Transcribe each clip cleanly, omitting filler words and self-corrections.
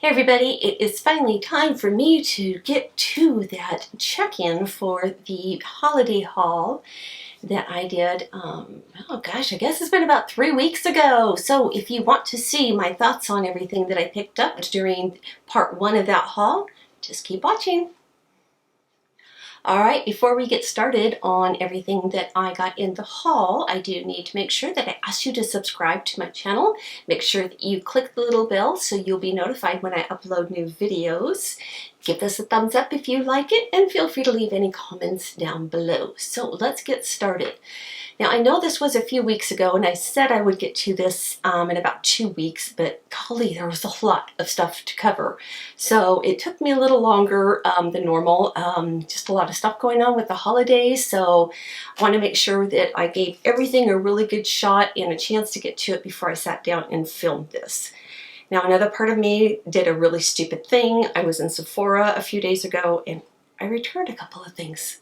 Hey everybody, it is finally time for me to get to that check-in for the holiday haul that I did, oh gosh, I guess it's been about 3 weeks ago. So if you want to see my thoughts on everything that I picked up during part 1 of that haul, just keep watching. Alright, before we get started on everything that I got in the haul, I do need to make sure that I ask you to subscribe to my channel. Make sure that you click the little bell so you'll be notified when I upload new videos. Give this a thumbs up if you like it, and feel free to leave any comments down below. So let's get started. Now I know this was a few weeks ago and I said I would get to this in about 2 weeks, but golly, there was a lot of stuff to cover. So it took me a little longer than normal, just a lot of stuff going on with the holidays. So I want to make sure that I gave everything a really good shot and a chance to get to it before I sat down and filmed this. Now another part of me did a really stupid thing. I was in Sephora a few days ago and I returned a couple of things.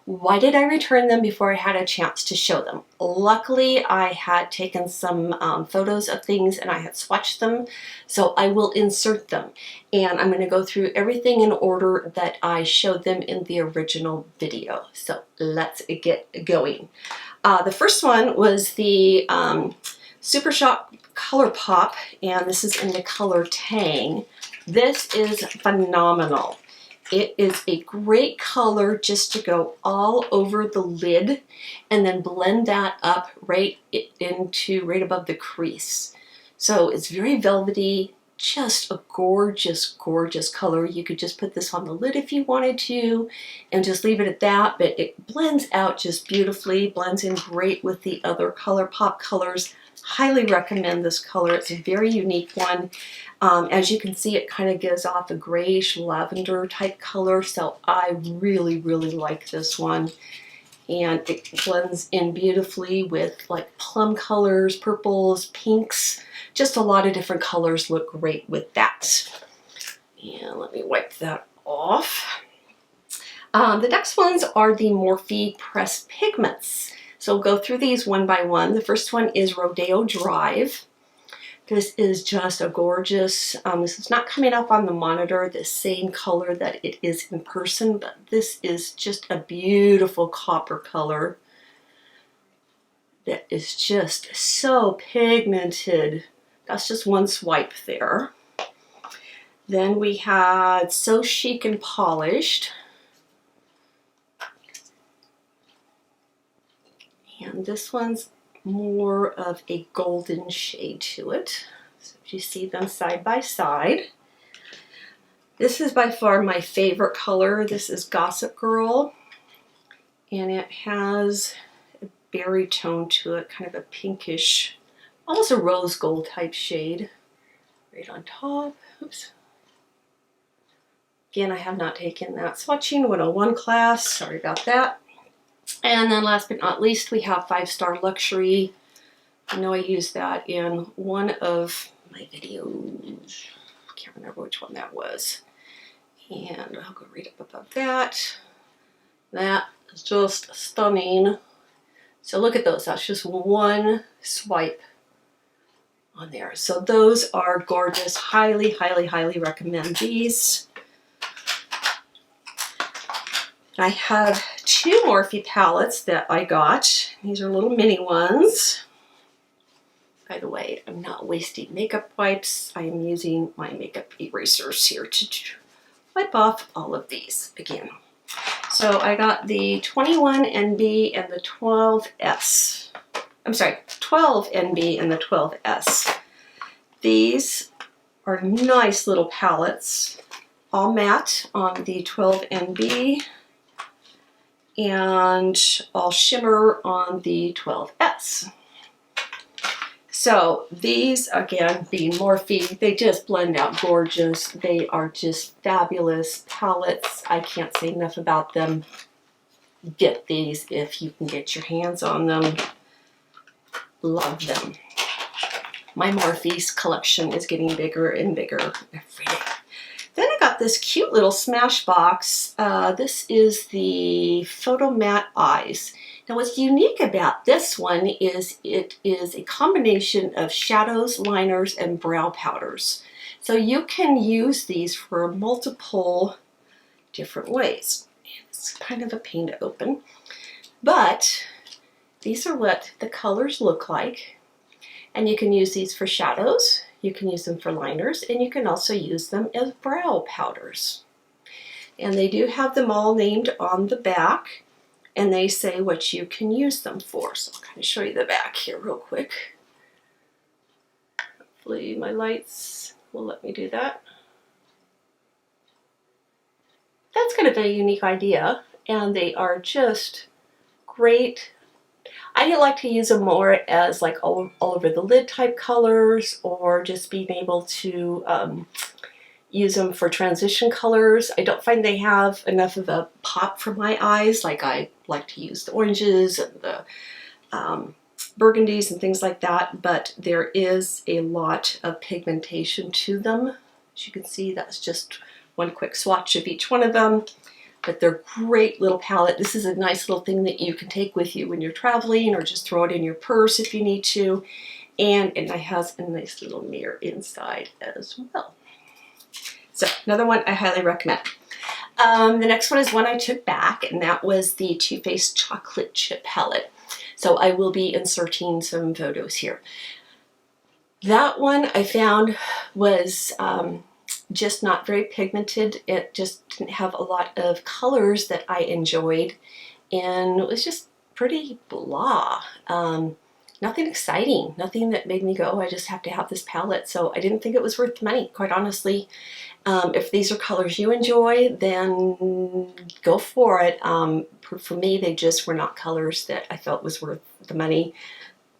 Why did I return them before I had a chance to show them? Luckily, I had taken some photos of things and I had swatched them, so I will insert them. And I'm going to go through everything in order that I showed them in the original video. So let's get going. The first one was the Super Shock Color Pop, and this is in the color Tang. This is phenomenal. It is a great color just to go all over the lid and then blend that up right above the crease. So it's very velvety, just a gorgeous, gorgeous color. You could just put this on the lid if you wanted to and just leave it at that, but it blends out just beautifully, blends in great with the other ColourPop colors. Highly recommend this color. It's a very unique one. As you can see, it kind of gives off a grayish lavender type color, so I really, really like this one. And it blends in beautifully with like plum colors, purples, pinks, just a lot of different colors look great with that. And let me wipe that off. The next ones are the Morphe Pressed Pigments. So we'll go through these one by one. The first one is Rodeo Drive. This is just a gorgeous, this is not coming up on the monitor the same color that it is in person, but this is just a beautiful copper color that is just so pigmented. That's just one swipe there. Then we had So Chic and Polished. And this one's more of a golden shade to it. So you see them side by side. This is by far my favorite color. This is Gossip Girl, and it has a berry tone to it, kind of a pinkish, almost a rose gold type shade right on top. Oops. Again, I have not taken that swatching 101 class. Sorry about that. And then last but not least, we have 5 Star Luxury. I know I used that in one of my videos. I can't remember which one that was. And I'll go right up above that. That is just stunning. So look at those. That's just one swipe on there. So those are gorgeous. Highly, highly, highly recommend these. I have 2 Morphe palettes that I got. These are little mini ones. By the way, I'm not wasting makeup wipes. I am using my makeup erasers here to wipe off all of these again. So I got the 21NB and the 12S. I'm sorry, 12NB and the 12S. These are nice little palettes, all matte on the 12NB. And all shimmer on the 12S. So these, again, being Morphe, they just blend out gorgeous. They are just fabulous palettes. I can't say enough about them. Get these if you can get your hands on them. Love them. My Morphe's collection is getting bigger and bigger every day. Then I got this cute little Smashbox. This is the Photo Matte Eyes. Now what's unique about this one is it is a combination of shadows, liners, and brow powders. So you can use these for multiple different ways. It's kind of a pain to open, but these are what the colors look like. And you can use these for shadows, you can use them for liners, and you can also use them as brow powders. And they do have them all named on the back, and they say what you can use them for. So I'll kind of show you the back here real quick. Hopefully my lights will let me do that. That's kind of a unique idea, and they are just great. I like to use them more as like all over the lid type colors, or just being able to use them for transition colors. I don't find they have enough of a pop for my eyes. Like I like to use the oranges and the burgundies and things like that, but there is a lot of pigmentation to them. As you can see, that's just one quick swatch of each one of them. But they're great little palette. This is a nice little thing that you can take with you when you're traveling, or just throw it in your purse if you need to. And it has a nice little mirror inside as well. So another one I highly recommend. The next one is one I took back, and that was the Too Faced Chocolate Chip Palette. So I will be inserting some photos here. That one I found was just not very pigmented. It just didn't have a lot of colors that I enjoyed, and it was just pretty blah. Nothing exciting, nothing that made me go, I just have to have this palette. So I didn't think it was worth the money, quite honestly. If these are colors you enjoy, then go for it. For me, they just were not colors that I felt was worth the money,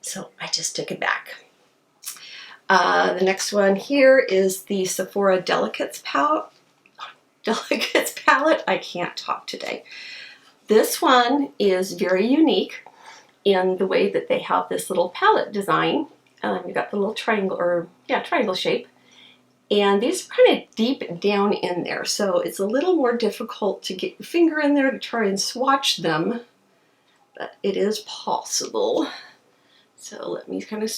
so I just took it back. The next one here is the Sephora Delicates palette. I can't talk today. This one is very unique in the way that they have this little palette design. You got the little triangle, or yeah, triangle shape. And these are kind of deep down in there, so it's a little more difficult to get your finger in there to try and swatch them, but it is possible. So let me kind of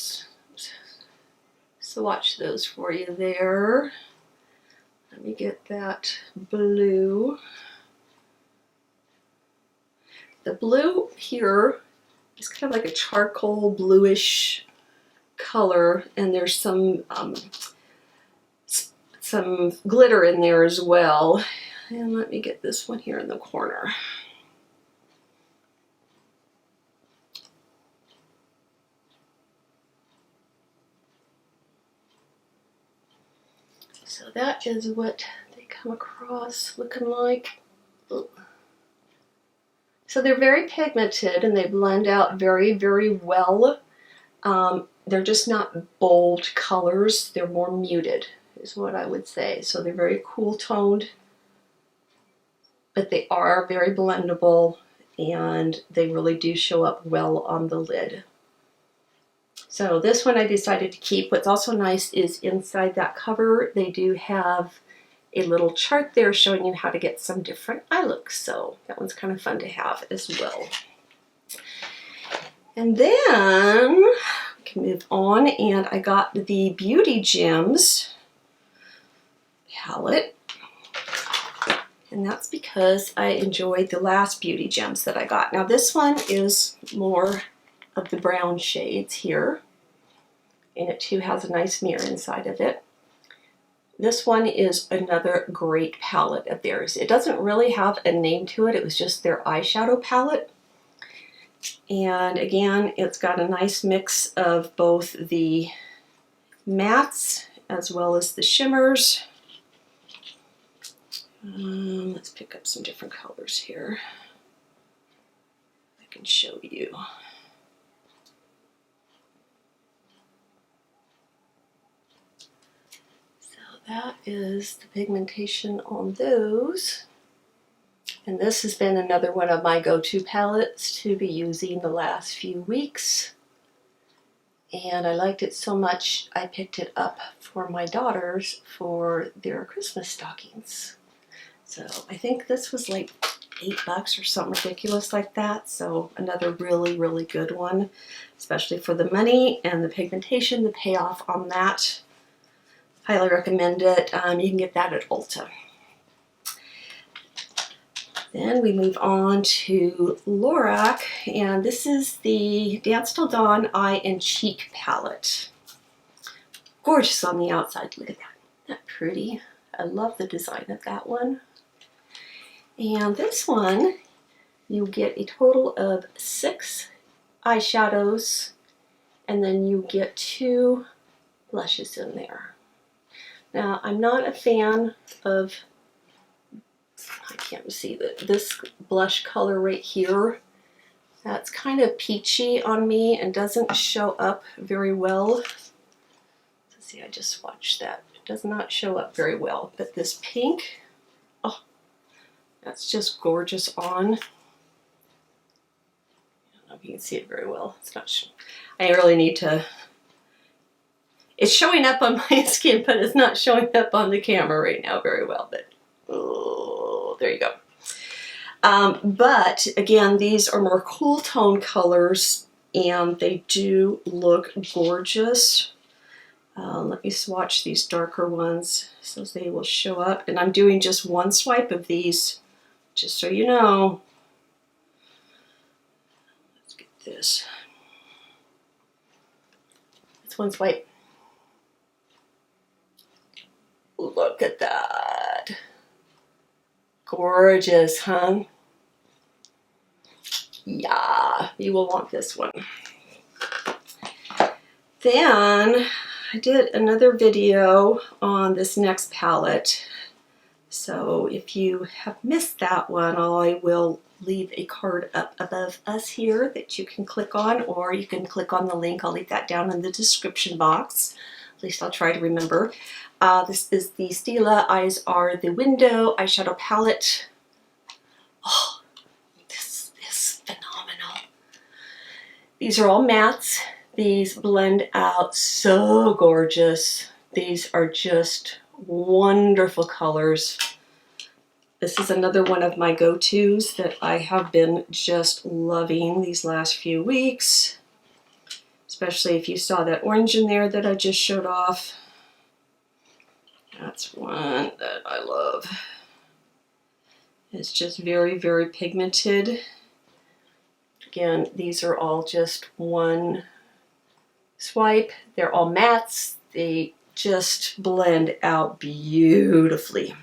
swatch those for you there. Let me get that blue. The blue here is kind of like a charcoal bluish color, and there's some glitter in there as well. And let me get this one here in the corner. So that is what they come across looking like. So they're very pigmented, and they blend out very, very well. They're just not bold colors. They're more muted, is what I would say. So they're very cool toned, but they are very blendable, and they really do show up well on the lid. So this one I decided to keep. What's also nice is inside that cover, they do have a little chart there showing you how to get some different eye looks. So that one's kind of fun to have as well. And then we can move on, and I got the Beauty Gems palette. And that's because I enjoyed the last Beauty Gems that I got. Now this one is more of the brown shades here, and it too has a nice mirror inside of it. This one is another great palette of theirs. It doesn't really have a name to it. It was just their eyeshadow palette. And again, it's got a nice mix of both the mattes as well as the shimmers. Let's pick up some different colors here. I can show you. That is the pigmentation on those. And this has been another one of my go-to palettes to be using the last few weeks. And I liked it so much, I picked it up for my daughters for their Christmas stockings. So I think this was like $8 or something ridiculous like that. So another really, really good one, especially for the money and the pigmentation, the payoff on that. Highly recommend it. You can get that at Ulta. Then we move on to Lorac, and this is the Dance Till Dawn Eye and Cheek palette. Gorgeous on the outside. Look at that. Isn't that pretty? I love the design of that one. And this one, you get a total of 6 eyeshadows, and then you get 2 blushes in there. Now, I'm not a fan of, I can't see this blush color right here. That's kind of peachy on me and doesn't show up very well. Let's see, I just swatched that. It does not show up very well, but this pink, oh, that's just gorgeous on. I don't know if you can see it very well. It's not, I really need to, it's showing up on my skin, but it's not showing up on the camera right now very well, but oh, there you go. But again, these are more cool tone colors and they do look gorgeous. Let me swatch these darker ones so they will show up. And I'm doing just one swipe of these, just so you know. Let's get this. It's one swipe. Look at that. Gorgeous, huh? Yeah, you will want this one. Then I did another video on this next palette. So if you have missed that one, I will leave a card up above us here that you can click on, or you can click on the link. I'll leave that down in the description box. At least I'll try to remember. This is the Stila Eyes Are the Window eyeshadow palette. Oh, this is phenomenal. These are all mattes. These blend out so gorgeous. These are just wonderful colors. This is another one of my go-tos that I have been just loving these last few weeks. Especially if you saw that orange in there that I just showed off. That's one that I love. It's just very, very pigmented. Again, these are all just one swipe. They're all mattes. They just blend out beautifully.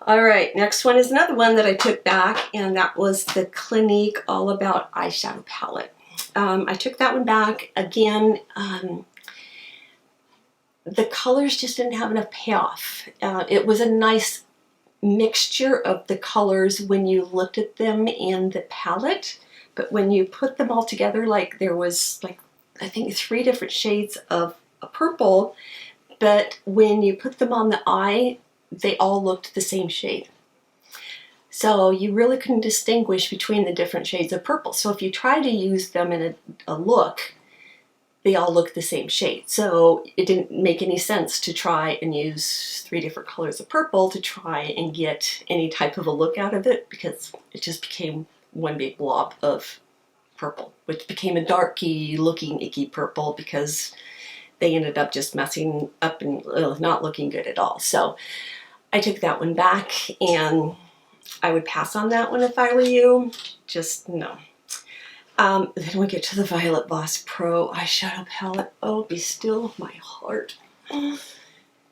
All right, next one is another one that I took back, and that was the Clinique All About Eyeshadow Palette. I took that one back. Again, the colors just didn't have enough payoff. It was a nice mixture of the colors when you looked at them in the palette, but when you put them all together, like there was like, I think 3 different shades of a purple, but when you put them on the eye, they all looked the same shade. So you really couldn't distinguish between the different shades of purple. So if you try to use them in a look, they all look the same shade. So it didn't make any sense to try and use 3 different colors of purple to try and get any type of a look out of it, because it just became one big blob of purple, which became a darky looking icky purple because they ended up just messing up and not looking good at all. So I took that one back, and I would pass on that one if I were you. Just no. Then we get to the Violet Voss Pro eyeshadow palette. Oh, be still my heart.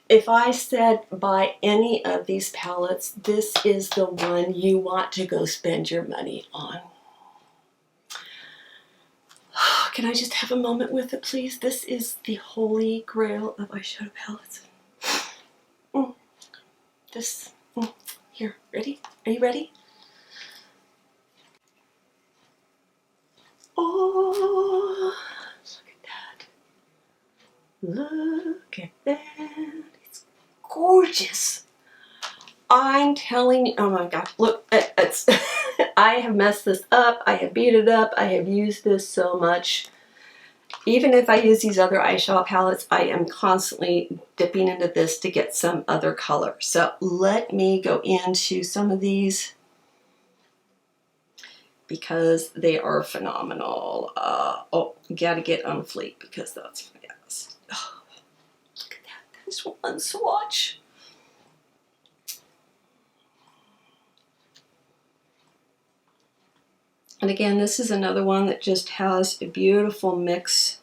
If I said buy any of these palettes, this is the one you want to go spend your money on. Can I just have a moment with it, please? This is the holy grail of eyeshadow palettes. Here, ready? Are you ready? Oh, look at that. Look at that. It's gorgeous. I'm telling you, oh my God, look, it's I have messed this up. I have beat it up. I have used this so much. Even if I use these other eyeshadow palettes, I am constantly dipping into this to get some other color. So let me go into some of these because they are phenomenal. Oh, gotta get on Fleet because that's yes. Oh, look at that. This one swatch. And again, this is another one that just has a beautiful mix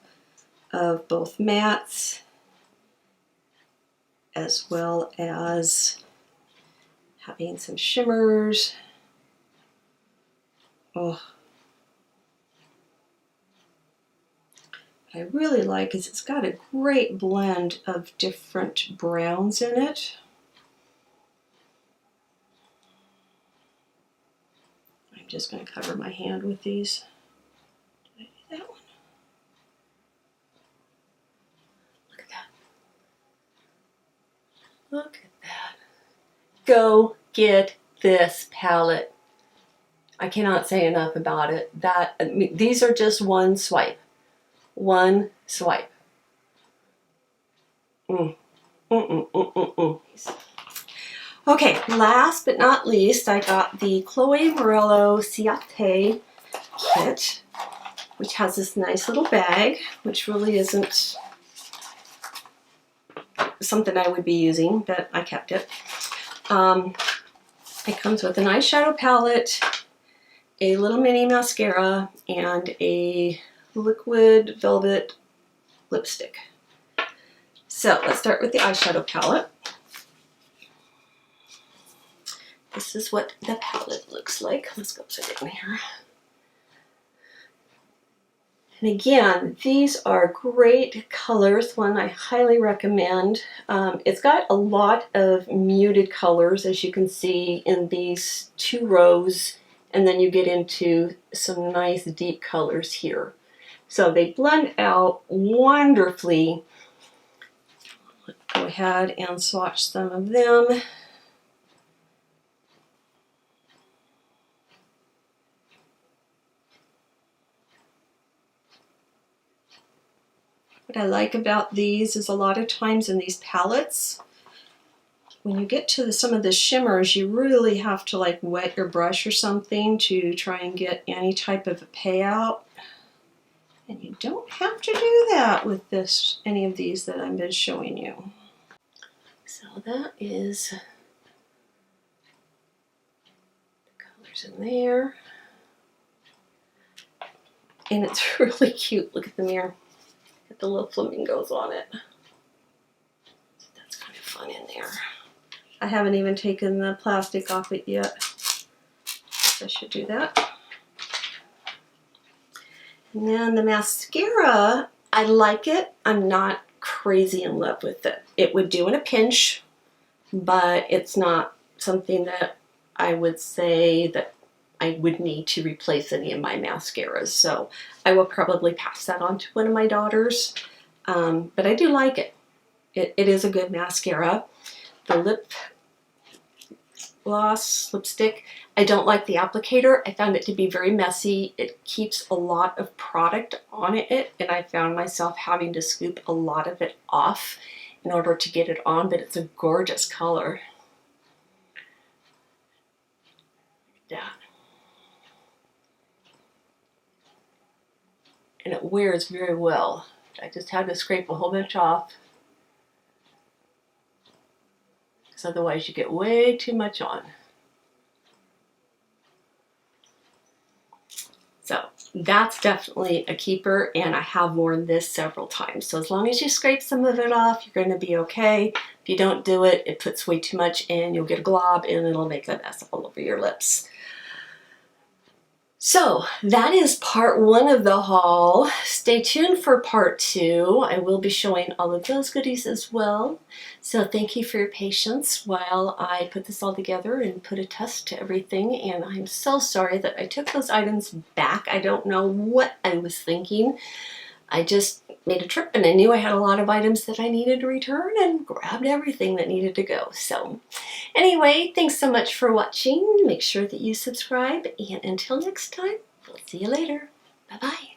of both mattes as well as having some shimmers. Oh, what I really like is it's got a great blend of different browns in it. I'm just going to cover my hand with these. Did I do that one? Look at that. Look at that. Go get this palette. I cannot say enough about it. These are just one swipe. One swipe. Okay, last but not least, I got the Chloe Morello Ciate kit, which has this nice little bag, which really isn't something I would be using, but I kept it. It comes with an eyeshadow palette, a little mini mascara, and a liquid velvet lipstick. So let's start with the eyeshadow palette. This is what the palette looks like. Let's go upside down here. And again, these are great colors, one I highly recommend. It's got a lot of muted colors, as you can see in these two rows, and then you get into some nice deep colors here. So they blend out wonderfully. Let's go ahead and swatch some of them. What I like about these is a lot of times in these palettes, when you get to some of the shimmers, you really have to like wet your brush or something to try and get any type of a payout. And you don't have to do that with any of these that I've been showing you. So that is the colors in there. And it's really cute. Look at the mirror. Get the little flamingos on it. That's kind of fun in there. I haven't even taken the plastic off it yet. I should do that. And then the mascara, I like it. I'm not crazy in love with it. It would do in a pinch, but it's not something that I would say that I would need to replace any of my mascaras. So I will probably pass that on to one of my daughters. But I do like it. It is a good mascara. The lip gloss lipstick, I don't like the applicator. I found it to be very messy. It keeps a lot of product on it, and I found myself having to scoop a lot of it off in order to get it on, but it's a gorgeous color. Yeah. And it wears very well. I just had to scrape a whole bunch off, because otherwise you get way too much on. So that's definitely a keeper, and I have worn this several times. So as long as you scrape some of it off, you're going to be okay. If you don't do it, it puts way too much in, you'll get a glob, and it'll make a mess all over your lips. So that is part one of the haul. Stay tuned for part two. I will be showing all of those goodies as well. So thank you for your patience while I put this all together and put a test to everything. And I'm so sorry that I took those items back. I don't know what I was thinking. I just made a trip and I knew I had a lot of items that I needed to return and grabbed everything that needed to go. So anyway, thanks so much for watching. Make sure that you subscribe, and until next time, we'll see you later. Bye-bye.